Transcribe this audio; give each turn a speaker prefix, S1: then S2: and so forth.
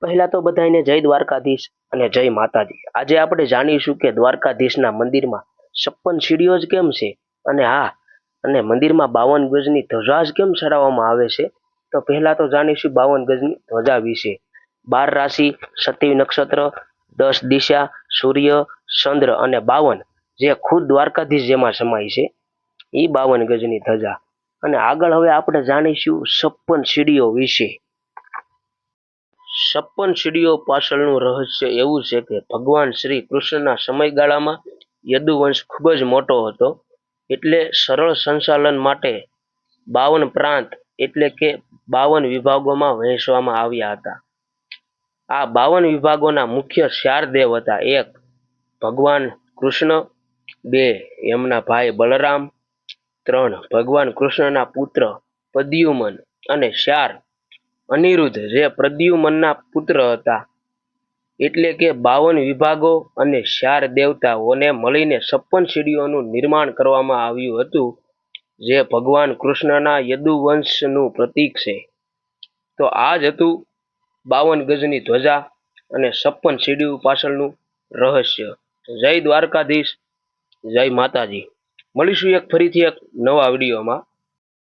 S1: પહેલા તો બધાને જય દ્વારકાધીશ અને જય માતાજી। આજે આપણે જાણીશું કે દ્વારકાધીશના મંદિરમાં 56 સીડીઓ જ કેમ છે અને મંદિરમાં 52 ગજની ધજા જ કેમ ચડાવવામાં આવે છે। તો પહેલા તો જાણીશું 52 ગજની ધજા વિશે। 12 રાશિ, 27 નક્ષત્ર, 10 દિશા, સૂર્ય, ચંદ્ર અને 52 જે ખુદ દ્વારકાધીશ જેમાં સમાય છે એ 52 ગજની ધજા। અને આગળ હવે આપણે જાણીશું 56 સીડીઓ વિશે। 56 સીડીઓ પાછળનું રહસ્ય એવું છે કે ભગવાન શ્રી કૃષ્ણના સમયગાળામાં યદુવંશ ખૂબ જ મોટો હતો, એટલે સરળ સંચાલન માટે 52 પ્રાંત એટલે કે 52 વિભાગોમાં વહેંચવામાં આવ્યા હતા। આ 52 વિભાગોના મુખ્ય 4 દેવ હતા। 1 ભગવાન કૃષ્ણ, 2 એમના ભાઈ બલરામ, 3 ભગવાન કૃષ્ણના પુત્ર પ્રદ્યુમન અને 4 અનિરુદ્ધ જે પ્રદ્યુમનના પુત્ર હતા। એટલે કે 52 વિભાગો અને 4 દેવતાઓને મળીને 56 સીડીઓનું નિર્માણ કરવામાં આવ્યું હતું, જે ભગવાન કૃષ્ણના યદુવંશનું પ્રતીક છે। તો આ જ હતું 52 ગજની ધ્વજા અને 56 સીડીઓ પાછળનું રહસ્ય। જય દ્વારકાધીશ, જય માતાજી। મળીશું ફરીથી એક નવા વિડીયોમાં।